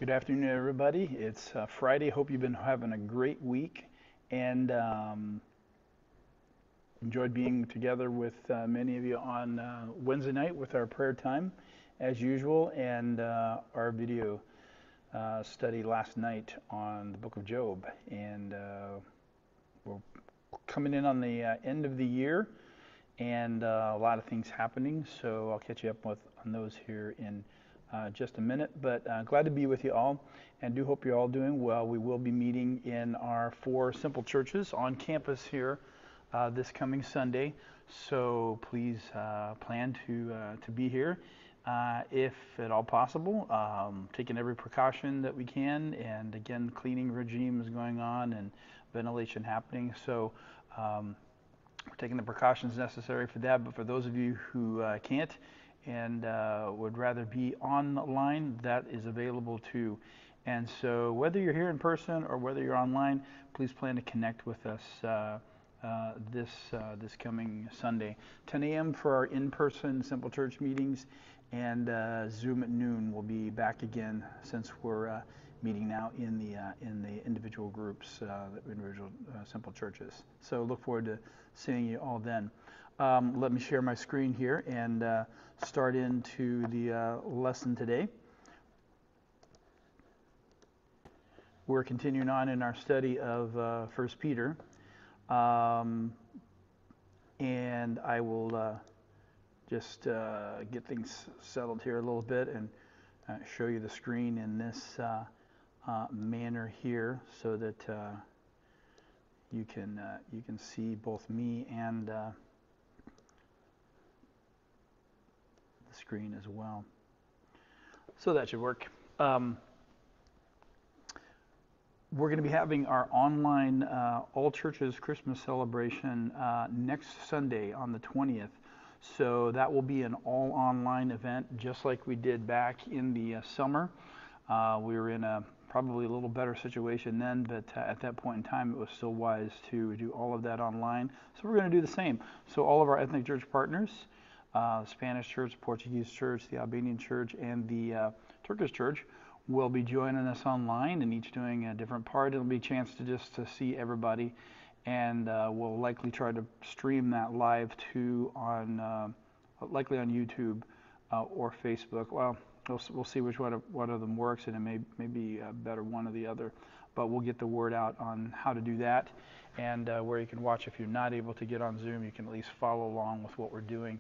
Good afternoon, everybody. It's Friday. Hope you've been having a great week and enjoyed being together with many of you on Wednesday night with our prayer time, as usual, and our video study last night on the book of Job. And we're coming in on the end of the year and a lot of things happening, so I'll catch you up on those here in just a minute, but glad to be with you all and do hope you're all doing well. We will be meeting in our 4 simple churches on campus here this coming Sunday, so please plan to be here if at all possible, taking every precaution that we can, and again, cleaning regime is going on and ventilation happening, so we're taking the precautions necessary for that. But for those of you who can't and would rather be online, that is available too. And so whether you're here in person or whether you're online, please plan to connect with us this coming Sunday. 10 a.m. for our in-person Simple Church meetings, and Zoom at noon. We'll be back again since we're meeting now in the individual groups, the individual Simple Churches. So look forward to seeing you all then. Let me share my screen here and start into the lesson today. We're continuing on in our study of 1 Peter, and I will just get things settled here a little bit and show you the screen in this manner here, so that you can see both me and the screen as well. So that should work. We're going to be having our online All Churches Christmas celebration next Sunday on the 20th. So that will be an all online event, just like we did back in the summer. We were in a probably a little better situation then, but at that point in time, it was still wise to do all of that online. So we're going to do the same. So all of our ethnic church partners, the Spanish church, Portuguese church, the Albanian church, and the Turkish church will be joining us online, and each doing a different part. It'll be a chance to see everybody, and we'll likely try to stream that live too on likely on YouTube or Facebook. Well, we'll see which one of them works, and it may be better one or the other, but we'll get the word out on how to do that, and where you can watch. If you're not able to get on Zoom, you can at least follow along with what we're doing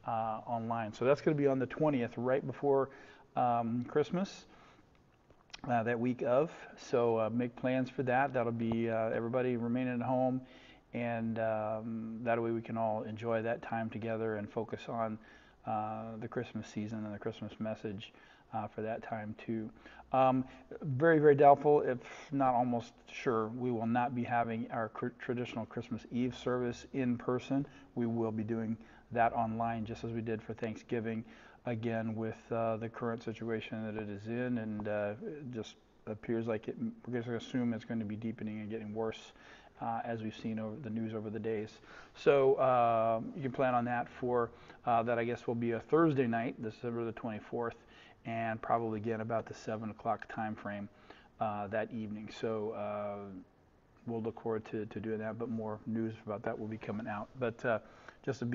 online. So that's going to be on the 20th, right before Christmas, that week of. So make plans for that. That'll be everybody remaining at home, and that way we can all enjoy that time together and focus on the Christmas season and the Christmas message for that time too. Very, very doubtful, if not almost sure, we will not be having our traditional Christmas Eve service in person. We will be doing that online, just as we did for Thanksgiving, again with the current situation that it is in, and it just appears like we're going to assume it's going to be deepening and getting worse as we've seen over the news over the days. So you can plan on that for that. I guess will be a Thursday night, December the 24th, and probably again about the 7 o'clock time frame that evening. So we'll look forward to doing that, but more news about that will be coming out. But just to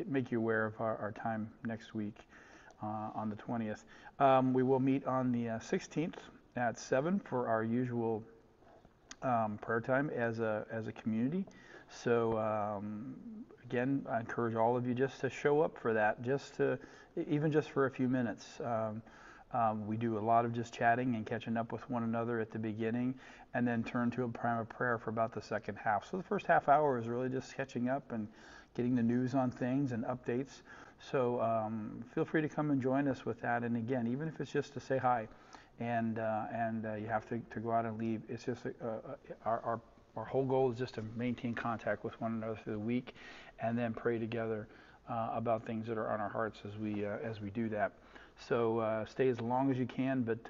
make you aware of our time next week on the 20th. We will meet on the 16th at 7 for our usual prayer time as a community. So again, I encourage all of you just to show up for that, even just for a few minutes. We do a lot of just chatting and catching up with one another at the beginning, and then turn to a time of prayer for about the second half. So the first half hour is really just catching up and getting the news on things and updates. So feel free to come and join us with that. And again, even if it's just to say hi, and you have to go out and leave, it's just our whole goal is just to maintain contact with one another through the week, and then pray together about things that are on our hearts as we do that. So stay as long as you can, but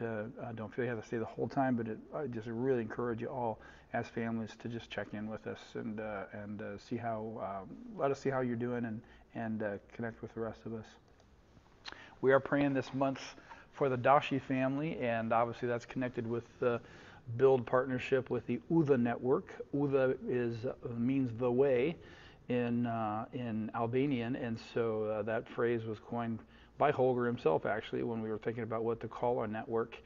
don't feel you have to stay the whole time. But I just really encourage you all as families to just check in with us and see how let us see how you're doing, and connect with the rest of us. We are praying this month for the Dashi family, and obviously that's connected with the Build partnership with the UDA network. UDA means the way in Albanian, and so that phrase was coined by Holger himself, actually, when we were thinking about what to call our network.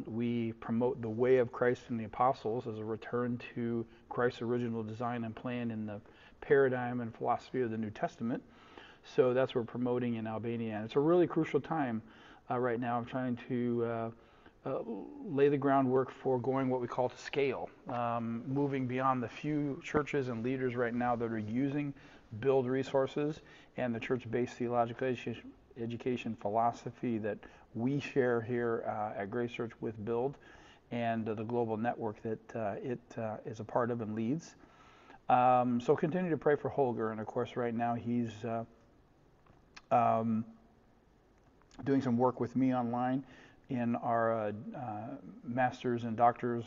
We promote the way of Christ and the apostles as a return to Christ's original design and plan in the paradigm and philosophy of the New Testament. So that's what we're promoting in Albania. And it's a really crucial time right now. I'm trying to lay the groundwork for going what we call to scale, moving beyond the few churches and leaders right now that are using Build resources and the church-based theological education philosophy that we share here at Grace Church with Build and the global network that it is a part of and leads. So continue to pray for Holger, and of course right now he's doing some work with me online in our master's and doctor's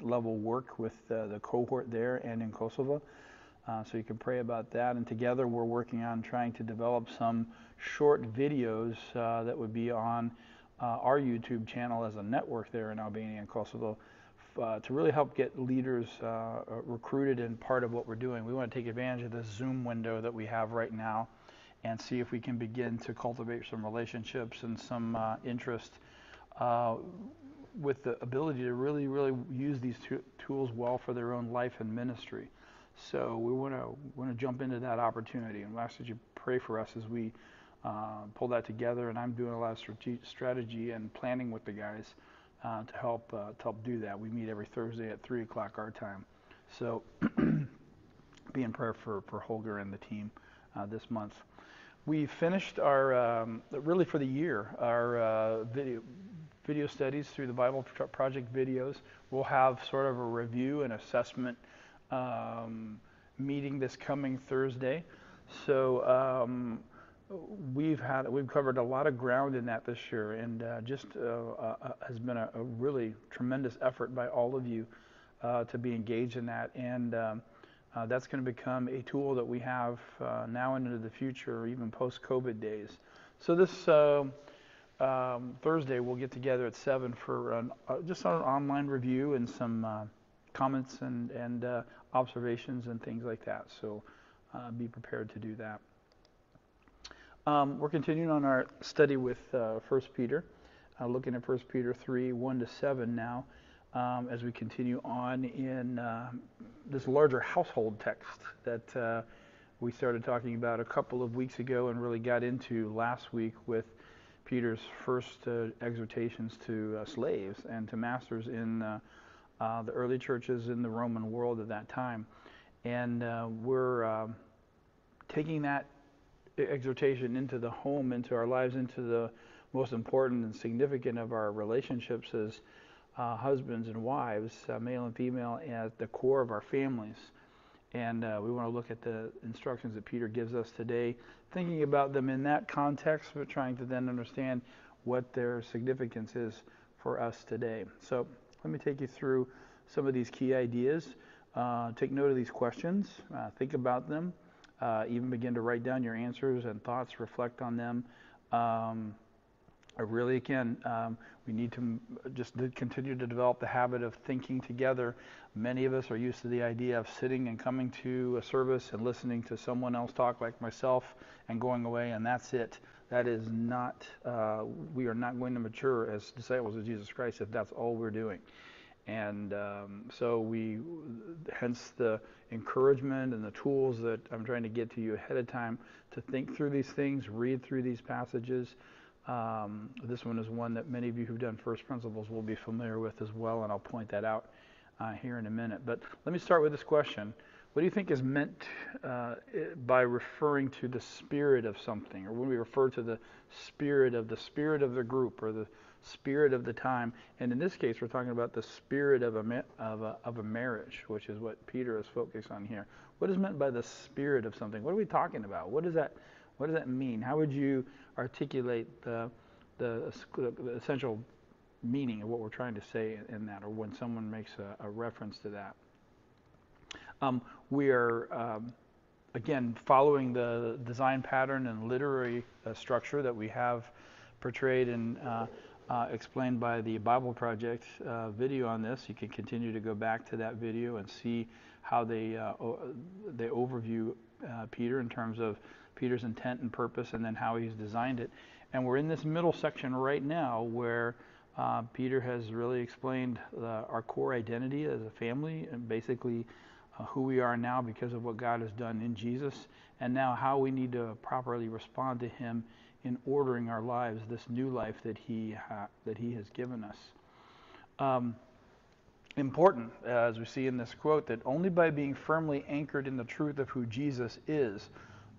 level work with the cohort there and in Kosovo. So you can pray about that. And together we're working on trying to develop some short videos that would be on our YouTube channel as a network there in Albania and Kosovo to really help get leaders recruited and part of what we're doing. We want to take advantage of this Zoom window that we have right now and see if we can begin to cultivate some relationships and some interest with the ability to really, really use these tools well for their own life and ministry. So we want to jump into that opportunity, and we ask that you pray for us as we pull that together. And I'm doing a lot of strategy and planning with the guys to help do that. We meet every Thursday at 3 o'clock our time. So be in prayer for Holger and the team this month. We finished our really for the year our video studies through the Bible Project videos. We'll have sort of a review and assessment meeting this coming Thursday. So we've covered a lot of ground in that this year, and just has been a really tremendous effort by all of you to be engaged in that, and that's going to become a tool that we have now and into the future, even post-COVID days. So this Thursday we'll get together at 7 for just an online review and some comments and observations and things like that. So be prepared to do that. We're continuing on our study with 1 Peter, looking at 1 Peter 3, 1-7 now, as we continue on in this larger household text that we started talking about a couple of weeks ago and really got into last week with Peter's first exhortations to slaves and to masters in the early churches in the Roman world at that time. And we're taking that exhortation into the home, into our lives, into the most important and significant of our relationships as husbands and wives, male and female, at the core of our families. And we want to look at the instructions that Peter gives us today, thinking about them in that context, but trying to then understand what their significance is for us today. So let me take you through some of these key ideas. Take note of these questions, think about them, even begin to write down your answers and thoughts, reflect on them. Really, again, we need to just continue to develop the habit of thinking together. Many of us are used to the idea of sitting and coming to a service and listening to someone else talk like myself and going away, and that's it. That is not, we are not going to mature as disciples of Jesus Christ if that's all we're doing. And so hence the encouragement and the tools that I'm trying to get to you ahead of time to think through these things, read through these passages. This one is one that many of you who've done First Principles will be familiar with as well, and I'll point that out here in a minute. But let me start with this question. What do you think is meant by referring to the spirit of something, or when we refer to the spirit of the group or the spirit of the time? And in this case, we're talking about the spirit of a marriage, which is what Peter is focused on here. What is meant by the spirit of something? What are we talking about? What does that mean? How would you articulate the essential meaning of what we're trying to say in that, or when someone makes a reference to that? We are, again, following the design pattern and literary structure that we have portrayed and explained by the Bible Project video on this. You can continue to go back to that video and see how they overview Peter in terms of Peter's intent and purpose, and then how he's designed it. And we're in this middle section right now where Peter has really explained our core identity as a family, and basically who we are now because of what God has done in Jesus, and now how we need to properly respond to him in ordering our lives, this new life that he has given us. Important, as we see in this quote, that only by being firmly anchored in the truth of who Jesus is,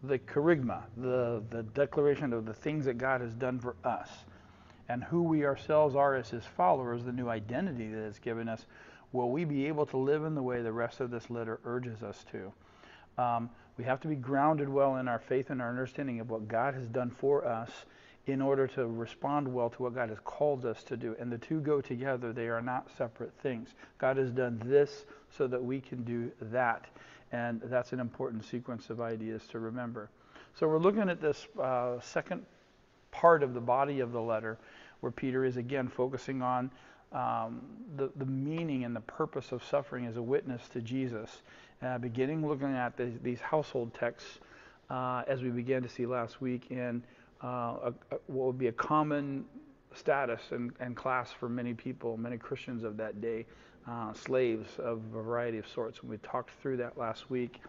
the kerygma, the declaration of the things that God has done for us, and who we ourselves are as his followers, the new identity that it's given us, will we be able to live in the way the rest of this letter urges us to. We have to be grounded well in our faith and our understanding of what God has done for us in order to respond well to what God has called us to do. And the two go together. They are not separate things. God has done this so that we can do that. And that's an important sequence of ideas to remember. So we're looking at this second part of the body of the letter, where Peter is again focusing on the meaning and the purpose of suffering as a witness to Jesus, beginning looking at these household texts as we began to see last week in what would be a common status and class for many people, many Christians of that day, slaves of a variety of sorts. And we talked through that last week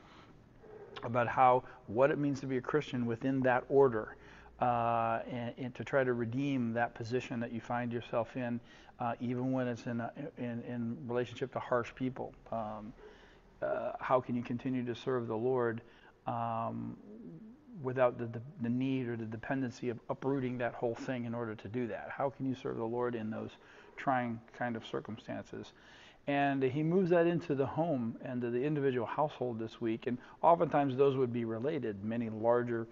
about what it means to be a Christian within that order, and to try to redeem that position that you find yourself in, even when it's in relationship to harsh people. How can you continue to serve the Lord without the need or the dependency of uprooting that whole thing in order to do that? How can you serve the Lord in those trying kind of circumstances? And he moves that into the home and to the individual household this week. And oftentimes those would be related. Many larger,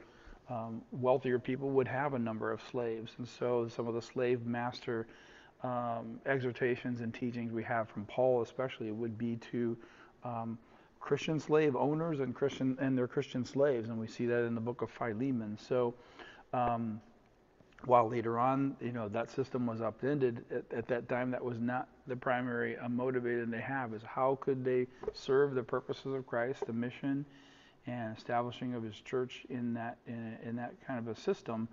wealthier people would have a number of slaves. And so some of the slave master exhortations and teachings we have from Paul especially would be to Christian slave owners and their Christian slaves. And we see that in the book of Philemon. So while later on, that system was upended, at that time that was not the primary motivator they have, is how could they serve the purposes of Christ, the mission and establishing of his church in that kind of a system,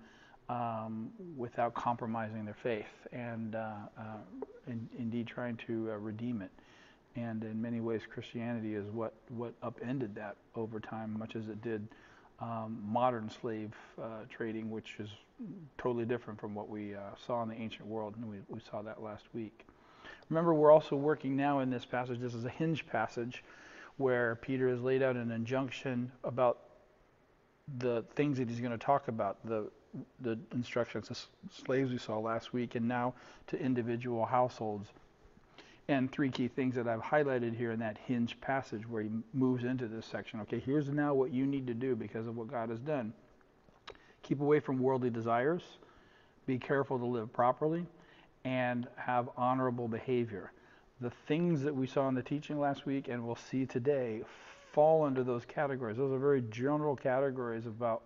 without compromising their faith and indeed trying to redeem it. And in many ways, Christianity is what upended that over time, much as it did modern slave trading, which is totally different from what we saw in the ancient world, and we saw that last week. Remember, we're also working now in this passage. This is a hinge passage where Peter has laid out an injunction about the things that he's going to talk about, the instructions to slaves we saw last week, and now to individual households. And three key things that I've highlighted here in that hinge passage where he moves into this section. Okay, here's now what you need to do because of what God has done. Keep away from worldly desires, be careful to live properly, and have honorable behavior. The things that we saw in the teaching last week and we'll see today fall under those categories. Those are very general categories about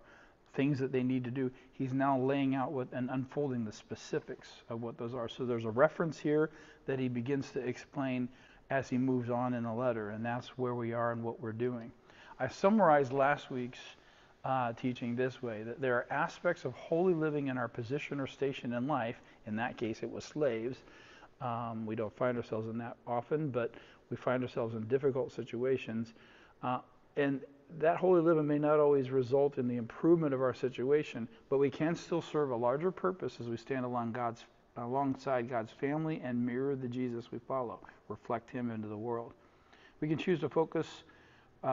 things that they need to do. He's now laying out and unfolding the specifics of what those are. So there's a reference here that he begins to explain as he moves on in the letter, and that's where we are and what we're doing. I summarized last week's teaching this way, that there are aspects of holy living in our position or station in life. In that case, it was slaves. We don't find ourselves in that often, but we find ourselves in difficult situations. And that holy living may not always result in the improvement of our situation, but we can still serve a larger purpose as we stand alongside God's family and mirror the Jesus we follow, reflect him into the world. We can choose to focus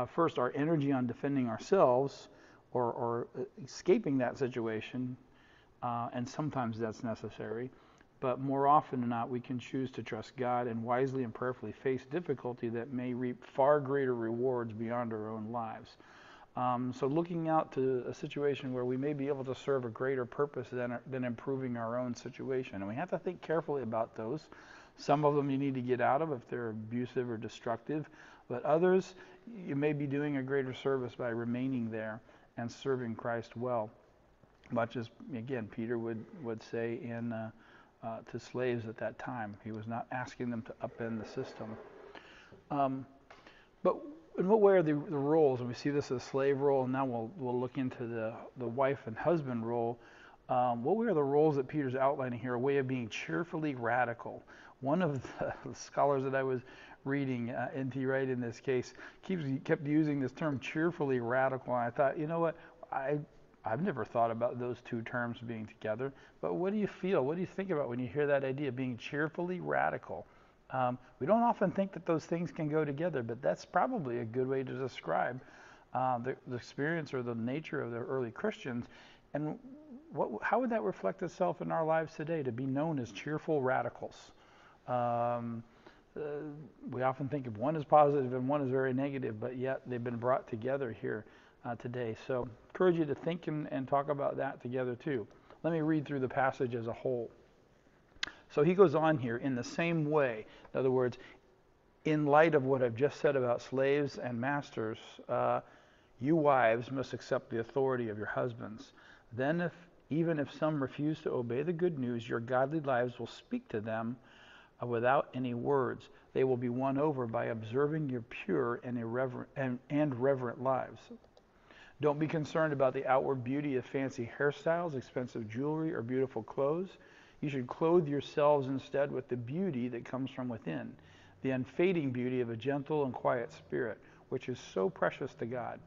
first our energy on defending ourselves or escaping that situation, and sometimes that's necessary. But more often than not, we can choose to trust God and wisely and prayerfully face difficulty that may reap far greater rewards beyond our own lives. So looking out to a situation where we may be able to serve a greater purpose than improving our own situation. And we have to think carefully about those. Some of them you need to get out of if they're abusive or destructive. But others, you may be doing a greater service by remaining there and serving Christ well. much as, again, Peter would say to slaves at that time. He was not asking them to upend the system. But in what way are the roles? And we see this as slave role, and now we'll look into the wife and husband role. What were the roles that Peter's outlining here? A way of being cheerfully radical. One of the scholars that I was reading, N.T. Wright in this case, kept using this term cheerfully radical. And I thought, you know what? I've never thought about those two terms being together. But what do you feel? What do you think about when you hear that idea, being cheerfully radical? We don't often think that those things can go together, but that's probably a good way to describe the experience or the nature of the early Christians. And how would that reflect itself in our lives today, to be known as cheerful radicals? We often think of one as positive and one is very negative, but yet they've been brought together here today. So I encourage you to think and talk about that together too. Let me read through the passage as a whole. So he goes on here in the same way. In other words, in light of what I've just said about slaves and masters, you wives must accept the authority of your husbands. Then even if some refuse to obey the good news, your godly lives will speak to them without any words. They will be won over by observing your pure and reverent lives. Don't be concerned about the outward beauty of fancy hairstyles, expensive jewelry, or beautiful clothes. You should clothe yourselves instead with the beauty that comes from within, the unfading beauty of a gentle and quiet spirit, which is so precious to God.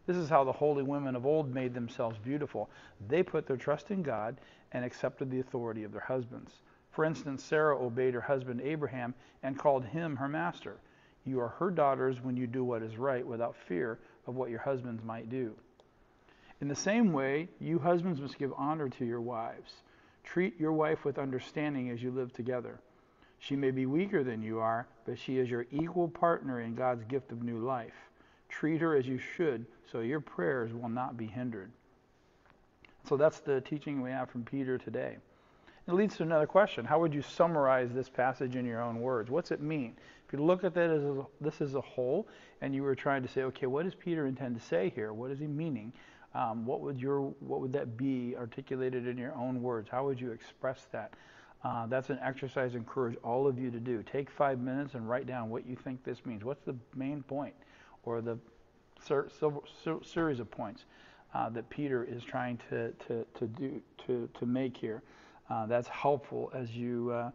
This is how the holy women of old made themselves beautiful. They put their trust in God and accepted the authority of their husbands. For instance, Sarah obeyed her husband Abraham and called him her master. You are her daughters when you do what is right without fear of what your husbands might do. In the same way, you husbands must give honor to your wives. Treat your wife with understanding as you live together. She may be weaker than you are, but she is your equal partner in God's gift of new life. Treat her as you should, so your prayers will not be hindered. So that's the teaching we have from Peter today. It leads to another question. How would you summarize this passage in your own words? What's it mean? If you look at this as a whole, and you were trying to say, okay, what does Peter intend to say here? What is he meaning? What would that be articulated in your own words? How would you express that? That's an exercise I encourage all of you to do. Take 5 minutes and write down what you think this means. What's the main point, or the series of points that Peter is trying to make here? That's helpful as you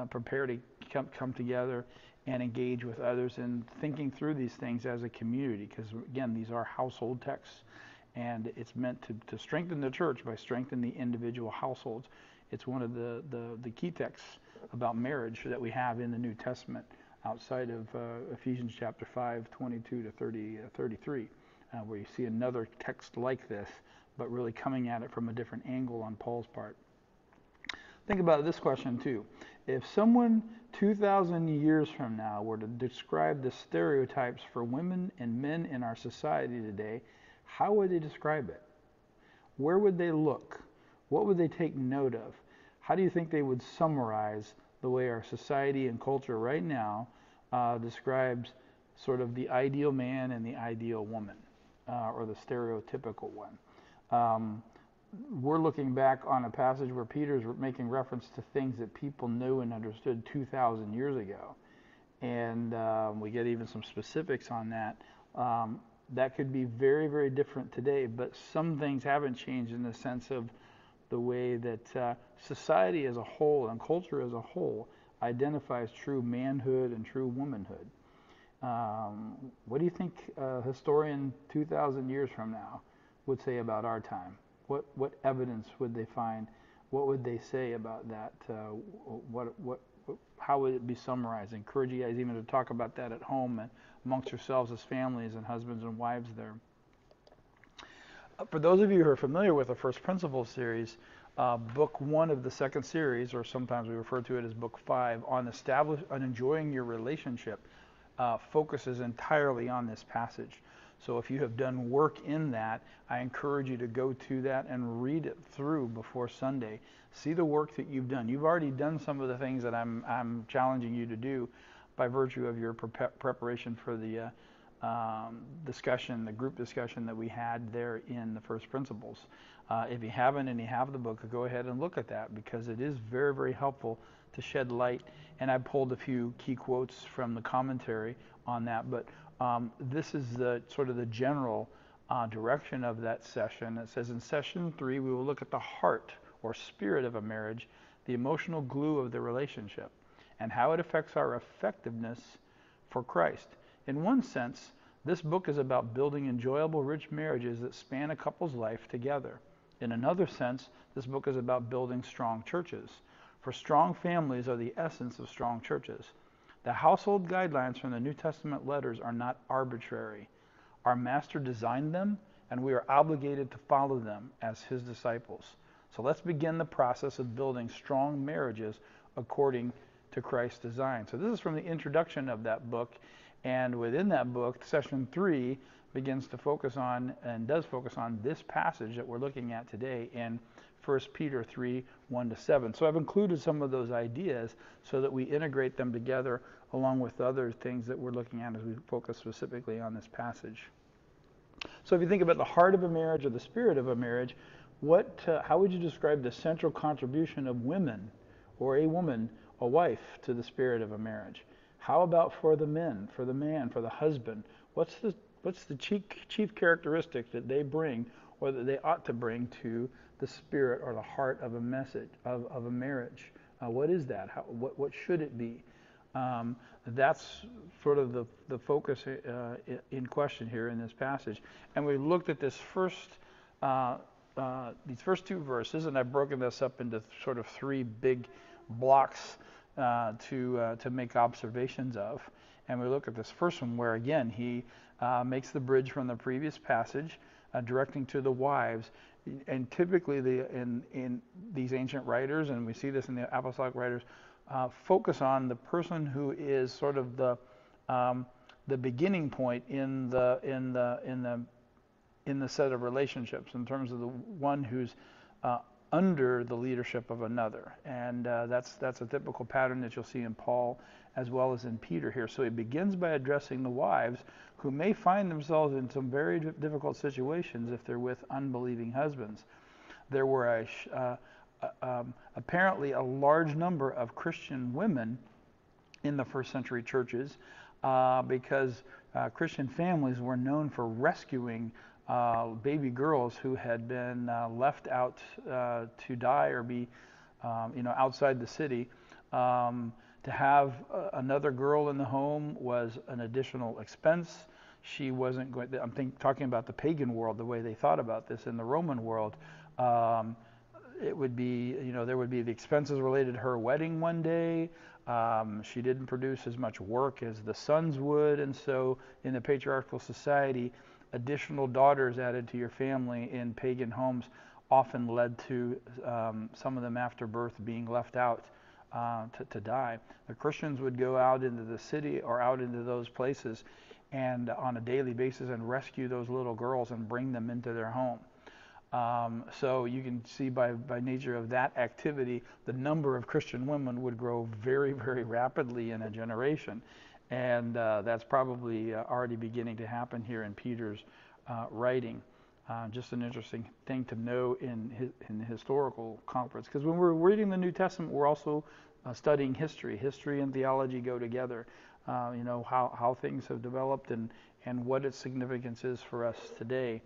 prepare to come together and engage with others in thinking through these things as a community. Because again, these are household texts. And it's meant to strengthen the church by strengthening the individual households. It's one of the key texts about marriage that we have in the New Testament outside of Ephesians chapter 5, 22 to 33, where you see another text like this, but really coming at it from a different angle on Paul's part. Think about this question too. If someone 2,000 years from now were to describe the stereotypes for women and men in our society today, how would they describe it? Where would they look? What would they take note of? How do you think they would summarize the way our society and culture right now describes sort of the ideal man and the ideal woman, or the stereotypical one? We're looking back on a passage where Peter's making reference to things that people knew and understood 2,000 years ago. And we get even some specifics on that. That could be very, very different today, but some things haven't changed in the sense of the way that society as a whole and culture as a whole identifies true manhood and true womanhood. What do you think a historian 2,000 years from now would say about our time? What evidence would they find? What would they say about that? How would it be summarized? I encourage you guys even to talk about that at home and amongst yourselves as families and husbands and wives there. For those of you who are familiar with the First Principles series, book 1 of the second series, or sometimes we refer to it as book 5, on enjoying your relationship, focuses entirely on this passage. So if you have done work in that, I encourage you to go to that and read it through before Sunday. See the work that you've done. You've already done some of the things that I'm challenging you to do by virtue of your preparation for the discussion, the group discussion that we had there in the First Principles. If you haven't and you have the book, go ahead and look at that, because it is very, very helpful to shed light. And I pulled a few key quotes from the commentary on that, but this is the sort of the general direction of that session. It says in session 3, we will look at the heart or spirit of a marriage, the emotional glue of the relationship, and how it affects our effectiveness for Christ. In one sense, this book is about building enjoyable, rich marriages that span a couple's life together. In another sense, this book is about building strong churches. For strong families are the essence of strong churches. The household guidelines from the New Testament letters are not arbitrary. Our Master designed them, and we are obligated to follow them as his disciples. So let's begin the process of building strong marriages according to Christ's design. So this is from the introduction of that book, and within that book, session 3 begins to focus on, and does focus on, this passage that we're looking at today in 1 Peter 3, 1-7. So I've included some of those ideas so that we integrate them together along with other things that we're looking at as we focus specifically on this passage. So if you think about the heart of a marriage or the spirit of a marriage, how would you describe the central contribution of women, or a woman, a wife, to the spirit of a marriage? How about for the men, for the man, for the husband? What's the chief characteristic that they bring, or that they ought to bring to the spirit or the heart of a message of a marriage? What is that? What should it be? That's sort of the focus in question here in this passage. And we looked at these first 2 verses, and I've broken this up into sort of 3 big blocks to make observations of. And we look at this first one, where again he makes the bridge from the previous passage, directing to the wives. And typically in these ancient writers, and we see this in the apostolic writers, focus on the person who is sort of the beginning point in the set of relationships, in terms of the one who's under the leadership of another. And that's a typical pattern that you'll see in Paul as well as in Peter here. So he begins by addressing the wives, who may find themselves in some very difficult situations if they're with unbelieving husbands. There were apparently a large number of Christian women in the first century churches, because Christian families were known for rescuing baby girls who had been left out to die or be outside the city. To have another girl in the home was an additional expense. She wasn't going to, talking about the pagan world, the way they thought about this. In the Roman world, it would be, there would be the expenses related to her wedding one day. She didn't produce as much work as the sons would, and so in the patriarchal society, additional daughters added to your family in pagan homes often led to some of them after birth being left out to die. The Christians would go out into the city or out into those places and on a daily basis and rescue those little girls and bring them into their home. So you can see by nature of that activity, the number of Christian women would grow very, very rapidly in a generation. And that's probably already beginning to happen here in Peter's writing. Just an interesting thing to know in the historical conference. Because when we're reading the New Testament, we're also studying history. History and theology go together. How things have developed and what its significance is for us today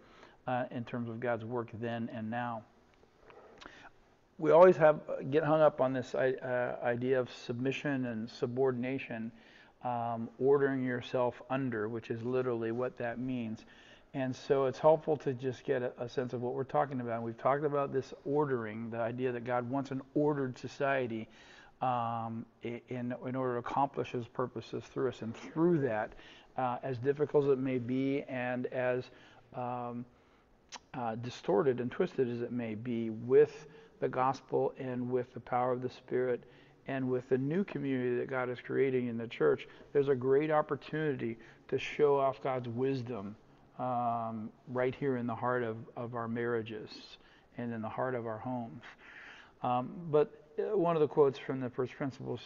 in terms of God's work then and now. We always get hung up on this idea of submission and subordination, ordering yourself under, which is literally what that means. And so it's helpful to just get a sense of what we're talking about. We've talked about this ordering, the idea that God wants an ordered society in order to accomplish his purposes through us. And through that, as difficult as it may be and as distorted and twisted as it may be, with the gospel and with the power of the Spirit and with the new community that God is creating in the church, there's a great opportunity to show off God's wisdom right here in the heart of our marriages and in the heart of our homes. But one of the quotes from the First Principles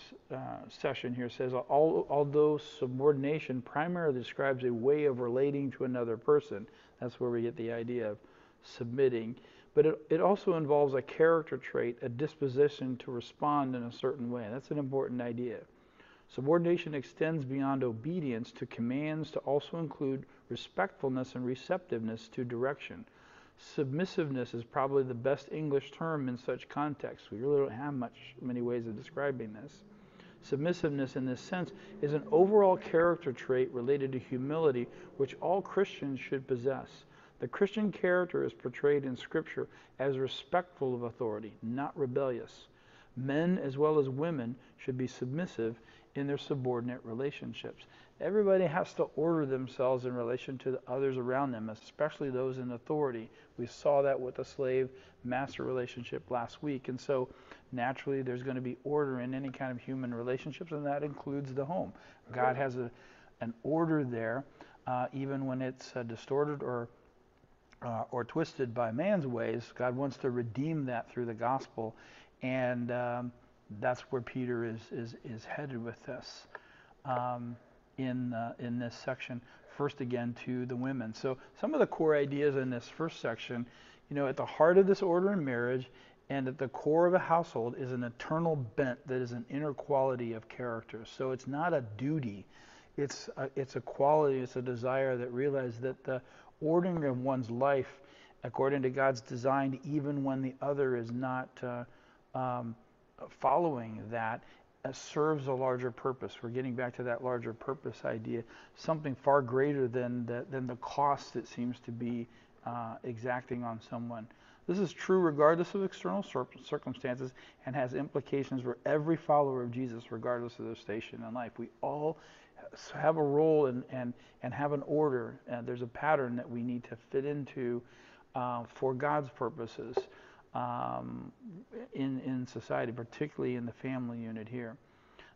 session here says, although subordination primarily describes a way of relating to another person, that's where we get the idea of submitting, but it also involves a character trait, a disposition to respond in a certain way. That's an important idea. Subordination extends beyond obedience to commands to also include respectfulness and receptiveness to direction. Submissiveness is probably the best English term in such contexts. We really don't have many ways of describing this. Submissiveness in this sense is an overall character trait related to humility which all Christians should possess. The Christian character is portrayed in Scripture as respectful of authority, not rebellious. Men as well as women should be submissive in their subordinate relationships. Everybody has to order themselves in relation to the others around them, especially those in authority. We saw that with the slave-master relationship last week. And so naturally there's going to be order in any kind of human relationships, and that includes the home. God has an order there, even when it's distorted or twisted by man's ways. God wants to redeem that through the gospel, and that's where Peter is headed with this. In this section, first again to the women. So some of the core ideas in this first section, at the heart of this order in marriage and at the core of a household is an eternal bent that is an inner quality of character. So it's not a duty, it's a quality, it's a desire that realizes that the ordering of one's life according to God's design, even when the other is not following that, serves a larger purpose. We're getting back to that larger purpose idea, something far greater than the cost it seems to be exacting on someone. This is true regardless of external circumstances and has implications for every follower of Jesus, regardless of their station in life. We all have a role and have an order. There's a pattern that we need to fit into for God's purposes. In society, particularly in the family unit here.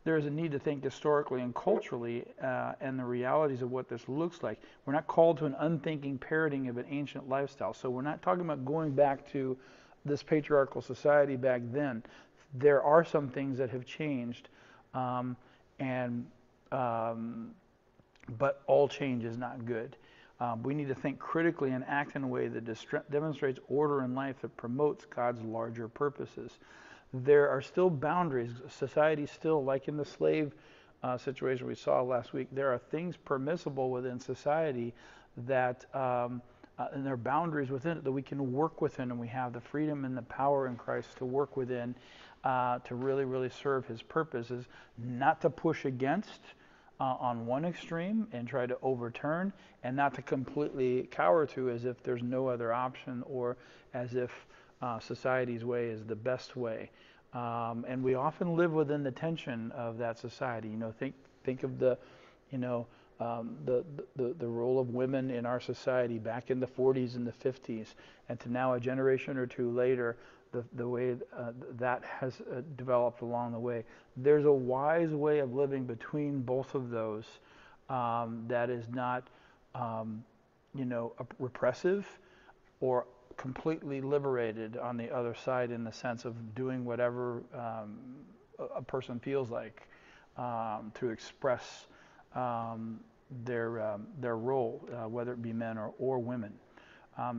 There is a need to think historically and culturally and the realities of what this looks like. We're not called to an unthinking parroting of an ancient lifestyle. So we're not talking about going back to this patriarchal society back then. There are some things that have changed, but all change is not good. We need to think critically and act in a way that demonstrates order in life that promotes God's larger purposes. There are still boundaries. Society still, like in the slave situation we saw last week, there are things permissible within society that, and there are boundaries within it that we can work within, and we have the freedom and the power in Christ to work within to really, really serve His purposes, not to push against on one extreme and try to overturn, and not to completely cower to as if there's no other option or as if society's way is the best way. And we often live within the tension of that society. Think of the role of women in our society back in the 40s and the 50s, and to now a generation or two later, the way that has developed along the way. There's a wise way of living between both of those that is not, repressive or completely liberated on the other side, in the sense of doing whatever a person feels like to express their role, whether it be men or women.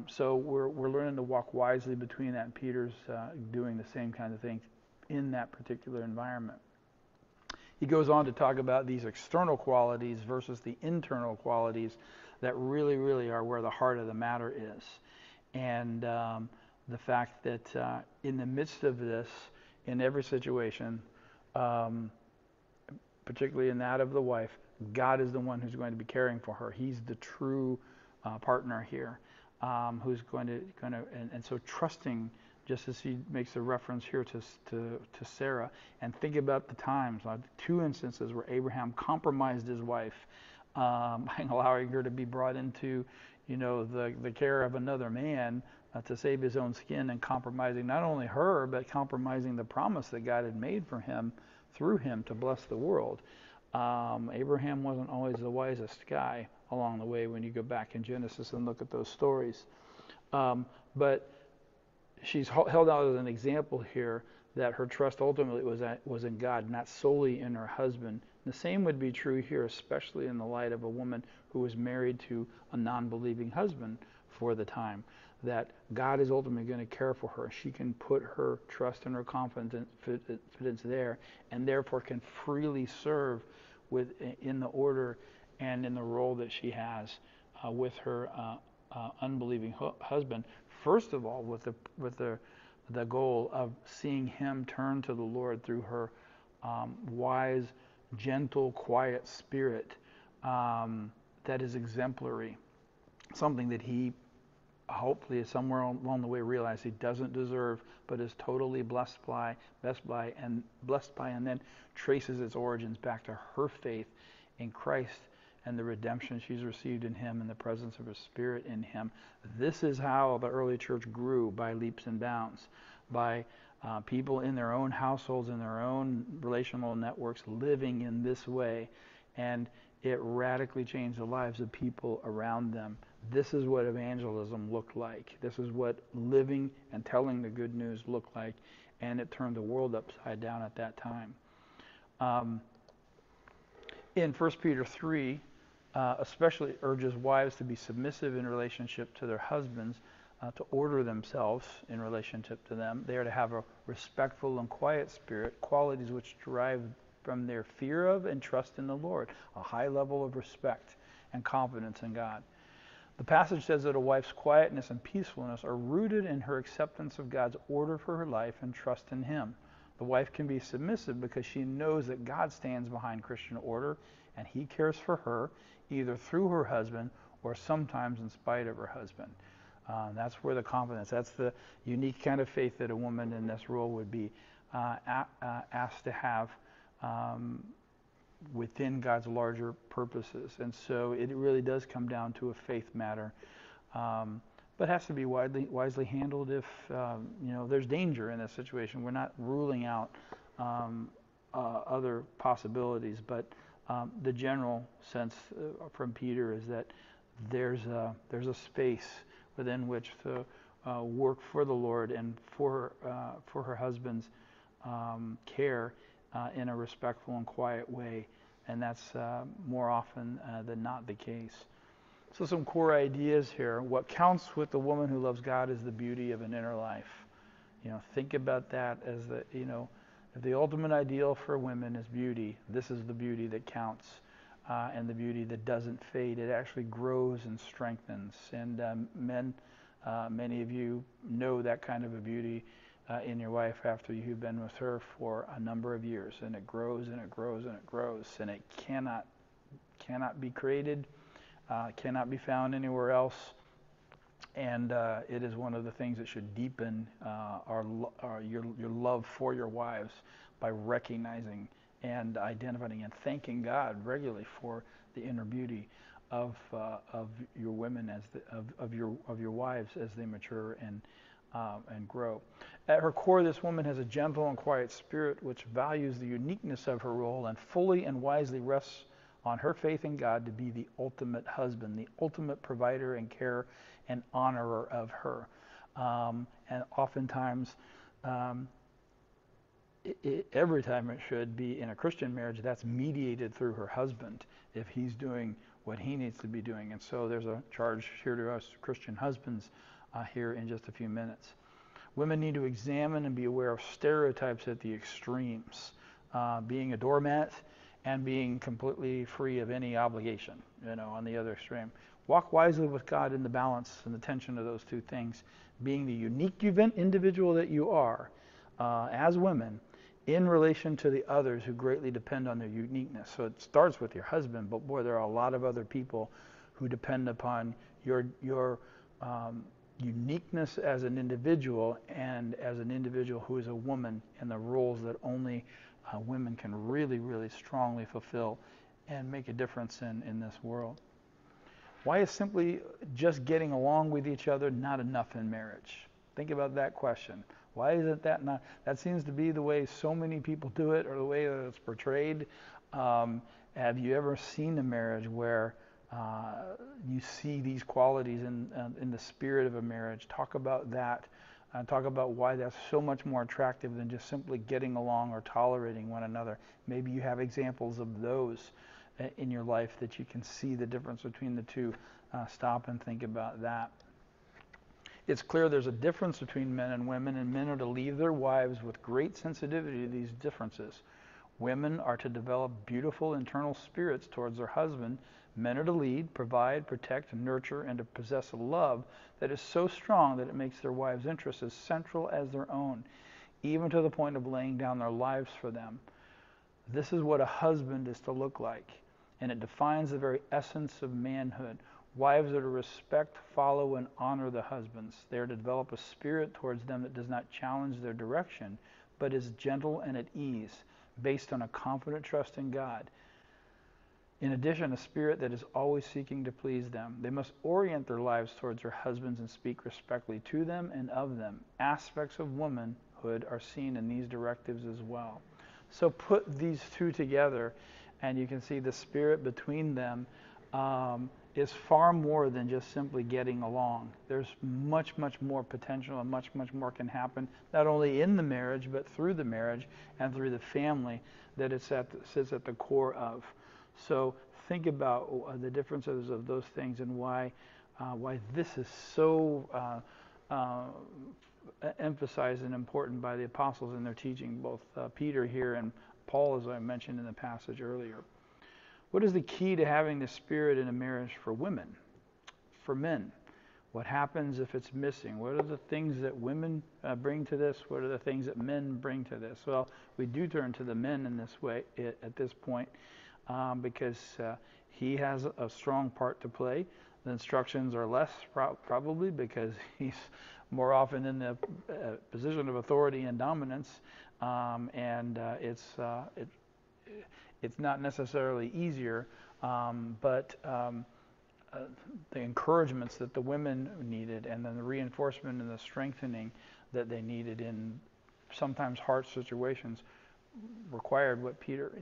So we're learning to walk wisely between that, and Peter's doing the same kind of thing in that particular environment. He goes on to talk about these external qualities versus the internal qualities that really, really are where the heart of the matter is. And the fact that in the midst of this, in every situation, particularly in that of the wife, God is the one who's going to be caring for her. He's the true partner here. Who's going to and so trusting, just as he makes a reference here to Sarah, and think about the times, two instances where Abraham compromised his wife by allowing her to be brought into, the care of another man to save his own skin, and compromising not only her, but compromising the promise that God had made for him through him to bless the world. Abraham wasn't always the wisest guy along the way when you go back in Genesis and look at those stories. But she's held out as an example here that her trust ultimately was in God, not solely in her husband. The same would be true here, especially in the light of a woman who was married to a non-believing husband for the time, that God is ultimately going to care for her. She can put her trust and her confidence there, and therefore can freely serve in the order and in the role that she has with her unbelieving husband. First of all, with the goal of seeing him turn to the Lord through her wise, gentle, quiet spirit that is exemplary, something that he hopefully somewhere along the way realized he doesn't deserve, but is totally blessed by, and then traces its origins back to her faith in Christ and the redemption she's received in him and the presence of his Spirit in him. This is how the early church grew, by leaps and bounds, by people in their own households, in their own relational networks, living in this way, and it radically changed the lives of people around them. This is what evangelism looked like. This is what living and telling the good news looked like, and it turned the world upside down at that time. In 1 Peter 3, especially urges wives to be submissive in relationship to their husbands, to order themselves in relationship to them. They are to have a respectful and quiet spirit, qualities which derive from their fear of and trust in the Lord, a high level of respect and confidence in God. The passage says that a wife's quietness and peacefulness are rooted in her acceptance of God's order for her life and trust in him. The wife can be submissive because she knows that God stands behind Christian order and he cares for her, either through her husband or sometimes in spite of her husband. That's where the confidence, that's the unique kind of faith that a woman in this role would be asked to have within God's larger purposes. And so it really does come down to a faith matter, but has to be wisely handled if there's danger in this situation. We're not ruling out other possibilities, but the general sense from Peter is that there's a space within which to work for the Lord and for her husband's care in a respectful and quiet way, and that's more often than not the case. So some core ideas here. What counts with the woman who loves God is the beauty of an inner life. Think about that as if the ultimate ideal for women is beauty, this is the beauty that counts, and the beauty that doesn't fade. It actually grows and strengthens. And men, many of you know that kind of a beauty in your wife after you've been with her for a number of years, and it grows and it grows and it grows, and it cannot be created, cannot be found anywhere else, and it is one of the things that should deepen your love for your wives by recognizing and identifying and thanking God regularly for the inner beauty of your women of your wives as they mature and grow. At her core, this woman has a gentle and quiet spirit which values the uniqueness of her role and fully and wisely rests on her faith in God to be the ultimate husband, the ultimate provider and care and honorer of her. And oftentimes, every time it should be in a Christian marriage, that's mediated through her husband if he's doing what he needs to be doing. And so there's a charge here to us Christian husbands here in just a few minutes. Women need to examine and be aware of stereotypes at the extremes, being a doormat and being completely free of any obligation, on the other extreme. Walk wisely with God in the balance and the tension of those two things, being the unique individual that you are as women in relation to the others who greatly depend on their uniqueness. So it starts with your husband, but boy, there are a lot of other people who depend upon your uniqueness as an individual and as an individual who is a woman in the roles that only women can really, really strongly fulfill and make a difference in this world. Why is simply just getting along with each other not enough in marriage? Think about that question. Why isn't that not? That seems to be the way so many people do it, or the way that it's portrayed. Have you ever seen a marriage where you see these qualities in the spirit of a marriage? Talk about that and talk about why that's so much more attractive than just simply getting along or tolerating one another. Maybe you have examples of those in your life that you can see the difference between the two. Stop and think about that. It's clear there's a difference between men and women, and men are to leave their wives with great sensitivity to these differences. Women are to develop beautiful internal spirits towards their husband. Men are to lead, provide, protect, nurture, and to possess a love that is so strong that it makes their wives' interests as central as their own, even to the point of laying down their lives for them. This is what a husband is to look like, and it defines the very essence of manhood. Wives are to respect, follow, and honor the husbands. They are to develop a spirit towards them that does not challenge their direction, but is gentle and at ease, based on a confident trust in God. In addition, a spirit that is always seeking to please them. They must orient their lives towards their husbands and speak respectfully to them and of them. Aspects of womanhood are seen in these directives as well. So put these two together, and you can see the spirit between them is far more than just simply getting along. There's much, much more potential, and much, much more can happen, not only in the marriage, but through the marriage and through the family that it sits at the core of. So think about the differences of those things and why this is so emphasized and important by the apostles in their teaching, both Peter here and Paul, as I mentioned in the passage earlier. What is the key to having the spirit in a marriage for women? For men, what happens if it's missing? What are the things that women bring to this? What are the things that men bring to this? Well, we do turn to the men in this way at this point because he has a strong part to play. The instructions are less probably because he's more often in the position of authority and dominance, and it's not necessarily easier, but the encouragements that the women needed, and then the reinforcement and the strengthening that they needed in sometimes hard situations, required what Peter,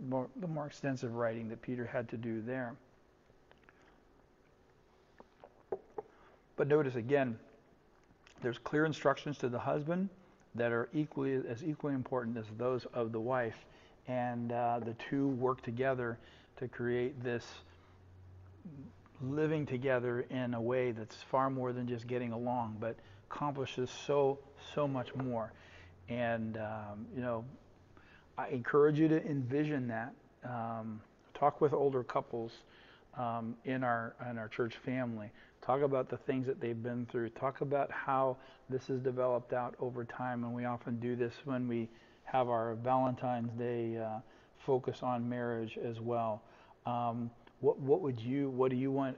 the more extensive writing that Peter had to do there. But notice again, there's clear instructions to the husband that are equally important as those of the wife. And the two work together to create this living together in a way that's far more than just getting along, but accomplishes so much more. And I encourage you to envision that. Talk with older couples in our church family. Talk about the things that they've been through. Talk about how this has developed out over time, and we often do this when we have our Valentine's Day focus on marriage as well. What do you want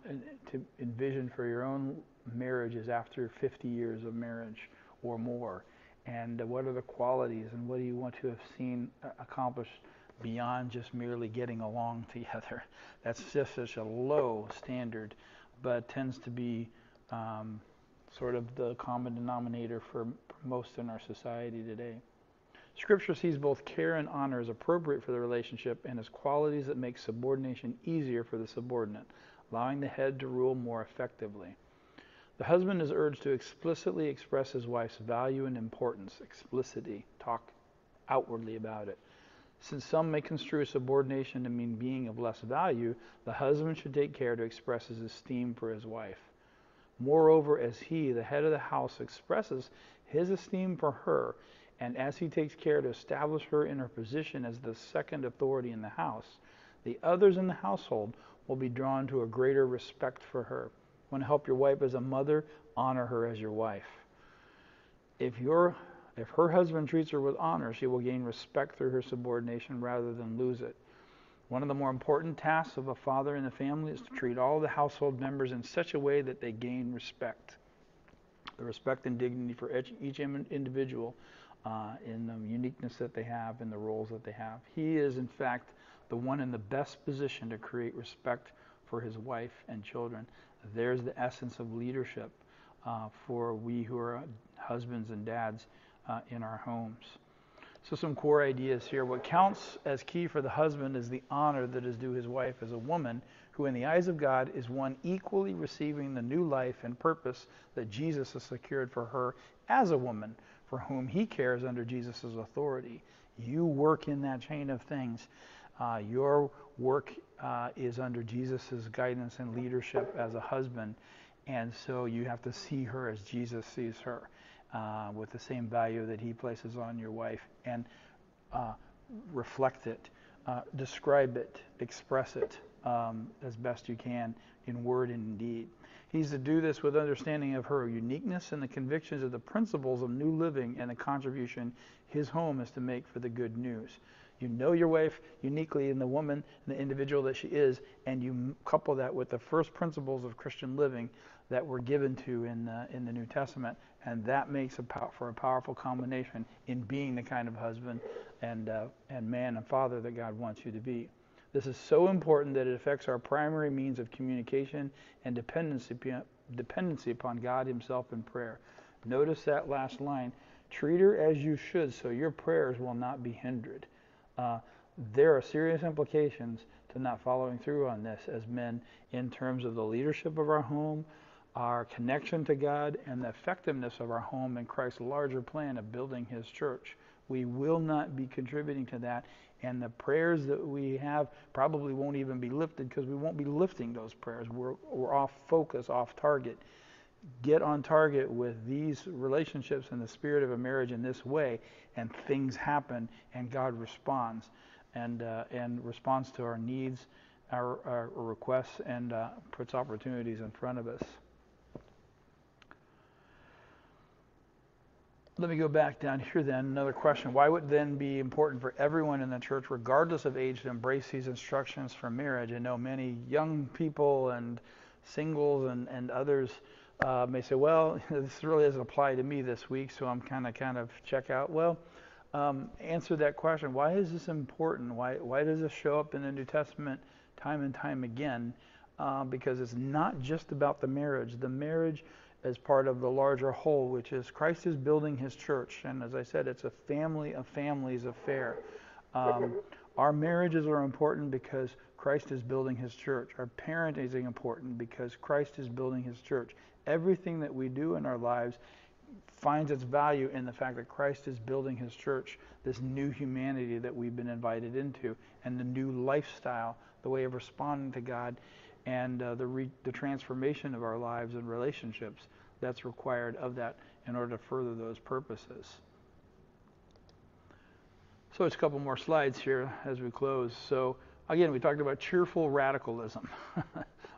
to envision for your own marriages after 50 years of marriage or more? And what are the qualities, and what do you want to have seen accomplished beyond just merely getting along together? That's just such a low standard, but tends to be sort of the common denominator for most in our society today. Scripture sees both care and honor as appropriate for the relationship and as qualities that make subordination easier for the subordinate, allowing the head to rule more effectively. The husband is urged to explicitly express his wife's value and importance. Explicitly, talk outwardly about it. Since some may construe subordination to mean being of less value, the husband should take care to express his esteem for his wife. Moreover, as he, the head of the house, expresses his esteem for her, and as he takes care to establish her in her position as the second authority in the house, the others in the household will be drawn to a greater respect for her. Want to help your wife as a mother? Honor her as your wife. If her husband treats her with honor, she will gain respect through her subordination rather than lose it. One of the more important tasks of a father in the family is to treat all the household members in such a way that they gain respect. The respect and dignity for each individual in the uniqueness that they have and the roles that they have. He is, in fact, the one in the best position to create respect for his wife and children. There's the essence of leadership for we who are husbands and dads in our homes. So some core ideas here. What counts as key for the husband is the honor that is due his wife as a woman who in the eyes of God is one equally receiving the new life and purpose that Jesus has secured for her as a woman for whom he cares under Jesus' authority. You work in that chain of things. Your work is under Jesus' guidance and leadership as a husband, and so you have to see her as Jesus sees her, with the same value that he places on your wife, and reflect it, describe it, express it as best you can in word and in deed. He's to do this with understanding of her uniqueness and the convictions of the principles of new living and the contribution his home is to make for the good news. You know your wife uniquely in the woman and the individual that she is, and you couple that with the first principles of Christian living that were given to in the New Testament, and that makes for a powerful combination in being the kind of husband and man and father that God wants you to be. This is so important that it affects our primary means of communication and dependency upon God himself in prayer. Notice that last line, treat her as you should so your prayers will not be hindered. There are serious implications to not following through on this as men in terms of the leadership of our home, our connection to God, and the effectiveness of our home in Christ's larger plan of building his church. We will not be contributing to that, and the prayers that we have probably won't even be lifted because we won't be lifting those prayers. We're off focus, off target. Get on target with these relationships in the spirit of a marriage in this way, and things happen, and God responds, and responds to our needs, our requests, and puts opportunities in front of us. Let me go back down here then. Another question. Why would it then be important for everyone in the church, regardless of age, to embrace these instructions for marriage? I know many young people and singles and others may say, well, this really doesn't apply to me this week, so I'm kind of check out. Well, answer that question. Why is this important? Why does this show up in the New Testament time and time again? Because it's not just about the marriage. The marriage as part of the larger whole, which is Christ is building his church. And as I said, it's a family of families affair. Our marriages are important because Christ is building his church. Our parenting is important because Christ is building his church. Everything that we do in our lives finds its value in the fact that Christ is building his church, this new humanity that we've been invited into, and the new lifestyle, the way of responding to God, and the transformation of our lives and relationships that's required of that in order to further those purposes. So it's a couple more slides here as we close. So again, we talked about cheerful radicalism.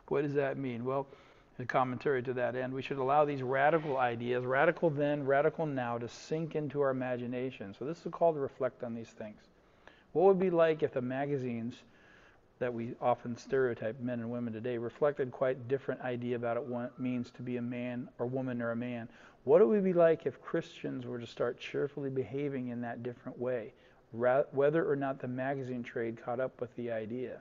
What does that mean? Well, a commentary to that end, we should allow these radical ideas, radical then, radical now, to sink into our imagination. So this is a call to reflect on these things. What would it be like if the magazines that we often stereotype men and women today reflected quite different idea about what it means to be a man or woman or a man? What would it be like if Christians were to start cheerfully behaving in that different way, whether or not the magazine trade caught up with the idea?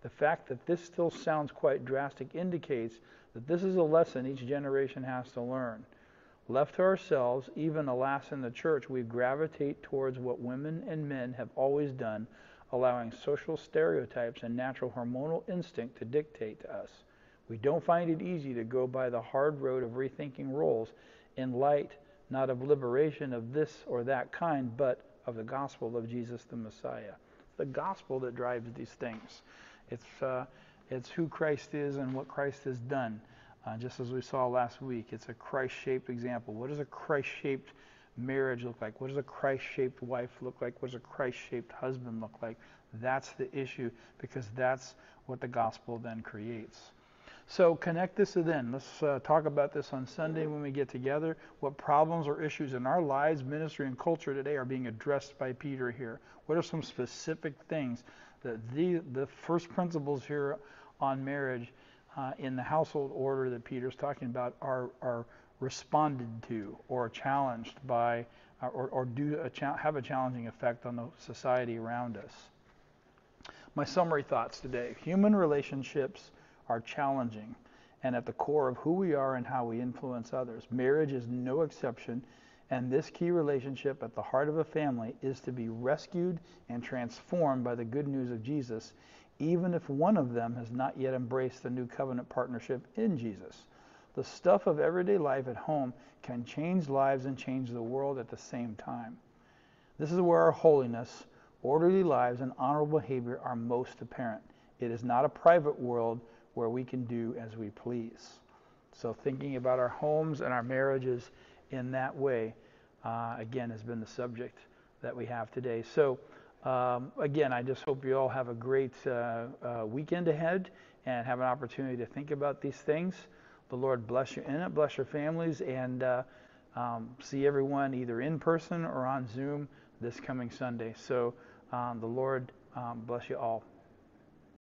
The fact that this still sounds quite drastic indicates that this is a lesson each generation has to learn. Left to ourselves, even alas in the church, we gravitate towards what women and men have always done, allowing social stereotypes and natural hormonal instinct to dictate to us. We don't find it easy to go by the hard road of rethinking roles in light not of liberation of this or that kind, but of the gospel of Jesus the Messiah. The gospel that drives these things. It's who Christ is and what Christ has done. Just as we saw last week, it's a Christ-shaped example. What does a Christ-shaped marriage look like? What does a Christ-shaped wife look like? What does a Christ-shaped husband look like? That's the issue, because that's what the gospel then creates. So connect this to then. Let's talk about this on Sunday when we get together. What problems or issues in our lives, ministry, and culture today are being addressed by Peter here? What are some specific things that the first principles here on marriage in the household order that Peter's talking about are responded to or challenged by or have a challenging effect on the society around us? My summary thoughts today. Human relationships are challenging and at the core of who we are and how we influence others. Marriage is no exception, And this key relationship at the heart of a family is to be rescued and transformed by the good news of Jesus, even if one of them has not yet embraced the new covenant partnership in Jesus. The stuff of everyday life at home can change lives and change the world at the same time. This is where our holiness, orderly lives, and honorable behavior are most apparent. It is not a private world where we can do as we please. So thinking about our homes and our marriages in that way, again, has been the subject that we have today. So again, I just hope you all have a great weekend ahead and have an opportunity to think about these things. The Lord bless you in it, bless your families, and see everyone either in person or on Zoom this coming Sunday. So the Lord bless you all.